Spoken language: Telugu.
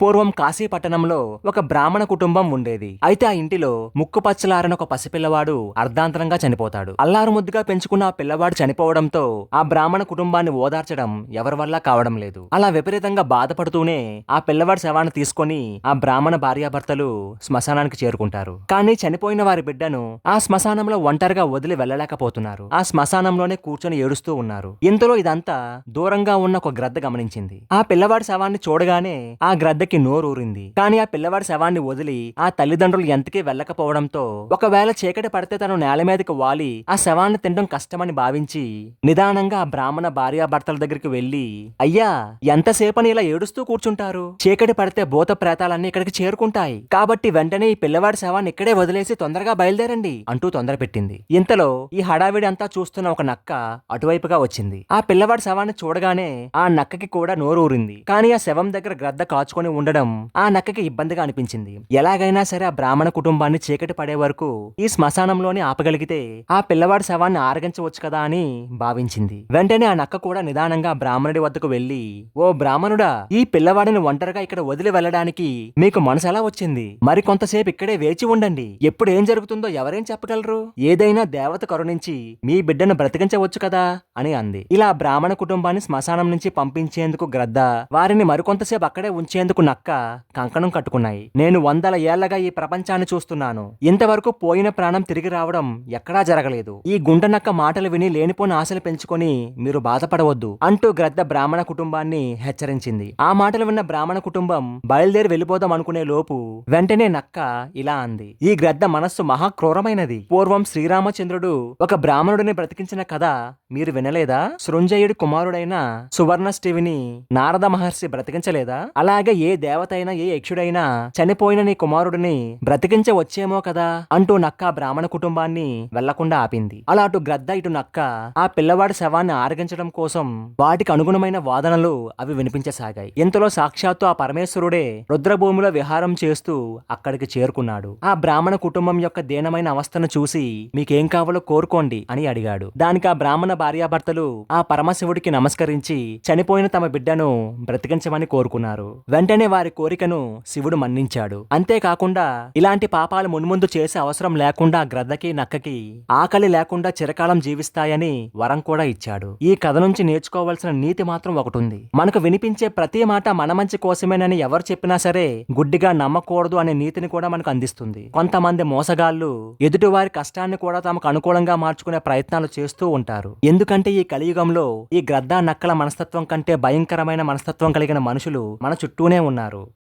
పూర్వం కాశీ పట్టణంలో ఒక బ్రాహ్మణ కుటుంబం ఉండేది. అయితే ఆ ఇంటిలో ముక్కుపచ్చలారని ఒక పసిపిల్లవాడు అర్ధాంతరంగా చనిపోతాడు. అల్లారు ముద్దుగా పెంచుకున్న ఆ పిల్లవాడు చనిపోవడంతో ఆ బ్రాహ్మణ కుటుంబాన్ని ఓదార్చడం ఎవరి వల్ల కావడం లేదు. అలా విపరీతంగా బాధపడుతూనే ఆ పిల్లవాడి శవాన్ని తీసుకొని ఆ బ్రాహ్మణ భార్యాభర్తలు శ్మశానానికి చేరుకుంటారు. కానీ చనిపోయిన వారి బిడ్డను ఆ శ్మశానంలో ఒంటరిగా వదిలి వెళ్ళలేకపోతున్నారు. ఆ శ్మశానంలోనే కూర్చొని ఏడుస్తూ ఉన్నారు. ఇంతలో ఇదంతా దూరంగా ఉన్న ఒక గ్రద్ద గమనించింది. ఆ పిల్లవాడి శవాన్ని చూడగానే ఆ గ్రద్దకి నోరూరింది. కానీ ఆ పిల్లవాడి శవాన్ని వదిలి ఆ తల్లిదండ్రులు ఎంతకీ వెళ్ళకపోవడంతో ఒకవేళ చీకటి పడితే తను నేల మీదకి వాలి ఆ శవాన్ని తినడం కష్టమని భావించి నిదానంగా ఆ బ్రాహ్మణ భార్యాభర్తల దగ్గరికి వెళ్లి, అయ్యా, ఎంతసేపని ఇలా ఏడుస్తూ కూర్చుంటారు? చీకటి పడితే భూత ప్రేతాలన్నీ ఇక్కడికి చేరుకుంటాయి. కాబట్టి వెంటనే ఈ పిల్లవాడి శవాన్ని ఇక్కడే వదిలేసి తొందరగా బయలుదేరండి అంటూ తొందర పెట్టింది. ఇంతలో ఈ హడావిడి అంతా చూస్తున్న ఒక నక్క అటువైపుగా వచ్చింది. ఆ పిల్లవాడి శవాన్ని చూడగానే ఆ నక్కకి కూడా నోరూరింది. కానీ ఆ శవం దగ్గర గ్రద్ద కాచుకొని ఉండడం ఆ నక్కకి ఇబ్బందిగా అనిపించింది. ఎలాగైనా సరే ఆ బ్రాహ్మణ కుటుంబాన్ని చీకటి పడే వరకు ఈ శ్మశానంలోనే ఆపగలిగితే ఆ పిల్లవాడి శవాన్ని ఆరగించవచ్చు కదా అని భావించింది. వెంటనే ఆ నక్క కూడా నిదానంగా బ్రాహ్మణుడి వద్దకు వెళ్లి, ఓ బ్రాహ్మణుడా, ఈ పిల్లవాడిని ఒంటరిగా ఇక్కడ వదిలి వెళ్ళడానికి మీకు మనసు ఎలా వచ్చింది? మరి కొంతసేపు ఇక్కడే వేచి ఉండండి. ఎప్పుడు ఏం జరుగుతుందో ఎవరేం చెప్పగలరు? ఏదైనా దేవత కరుణించి మీ బిడ్డను బ్రతికించవచ్చు కదా అని అంది. ఇలా బ్రాహ్మణ కుటుంబాన్ని శ్మశానం నుంచి పంపించేందుకు గ్రద్ద, వారిని మరికొంతసేపు అక్కడే ఉంచేందుకు నక్క కంకణం కట్టుకున్నాయి. నేను 100 ఏళ్లగా ఈ ప్రపంచాన్ని చూస్తున్నాను. ఇంతవరకు పోయిన ప్రాణం తిరిగి రావడం ఎక్కడా జరగలేదు. ఈ గుంట నక్క మాటలు విని లేనిపోని ఆశలు పెంచుకొని మీరు బాధపడవద్దు అంటూ గ్రద్ద బ్రాహ్మణ కుటుంబాన్ని హెచ్చరించింది. ఆ మాటలు విన్న బ్రాహ్మణ కుటుంబం బయలుదేరి వెళ్ళిపోదాం అనుకునే లోపు వెంటనే నక్క ఇలా అంది, ఈ గ్రద్ద మనస్సు మహా క్రూరమైనది. పూర్వం శ్రీరామచంద్రుడు ఒక బ్రాహ్మణుడిని బ్రతికించిన కథ మీరు వినలేదా? సృంజయుడి కుమారుడైన సువర్ణష్టివిని నారద మహర్షి బ్రతికించలేదా? అలాగే ఏ దేవత అయినా ఏ యక్షుడైనా చనిపోయిన నీ కుమారుడిని బ్రతికించవచ్చేమో కదా అంటూ నక్క బ్రాహ్మణ కుటుంబాన్ని వెళ్లకుండా ఆపింది. అలా అటు గ్రద్ద ఇటు నక్క ఆ పిల్లవాడి శవాన్ని ఆరగించడం కోసం వాటికి అనుగుణమైన వాదనలు అవి వినిపించసాగాయి. ఇంతలో సాక్షాత్తు ఆ పరమేశ్వరుడే రుద్రభూమిలో విహారం చేస్తూ అక్కడికి చేరుకున్నాడు. ఆ బ్రాహ్మణ కుటుంబం యొక్క దీనమైన అవస్థను చూసి మీకేం కావాలో కోరుకోండి అని అడిగాడు. దానికి ఆ బ్రాహ్మణ భార్యాభర్తలు ఆ పరమశివుడికి నమస్కరించి చనిపోయిన తమ బిడ్డను బ్రతికించమని కోరుకున్నారు. వెంటనే వారి కోరికను శివుడు మన్నించాడు. అంతేకాకుండా ఇలాంటి పాపాలు మున్ముందు చేసే అవసరం లేకుండా గ్రద్దకి నక్కకి ఆకలి లేకుండా చిరకాలం జీవిస్తాయని వరం కూడా ఇచ్చాడు. ఈ కథ నుంచి నేర్చుకోవాల్సిన నీతి మాత్రం ఒకటి ఉంది. మనకు వినిపించే ప్రతి మాట మన మంచి కోసమేనని ఎవరు చెప్పినా సరే గుడ్డిగా నమ్మకూడదు అనే నీతిని కూడా మనకు అందిస్తుంది. కొంతమంది మోసగాళ్లు ఎదుటివారి కష్టాన్ని కూడా తమకు అనుకూలంగా మార్చుకునే ప్రయత్నాలు చేస్తూ ఉంటారు. ఎందుకంటే ఈ కలియుగంలో ఈ గ్రద్ద నక్కల మనస్తత్వం కంటే భయంకరమైన మనస్తత్వం కలిగిన మనుషులు మన చుట్టూనే ఉన్నారు.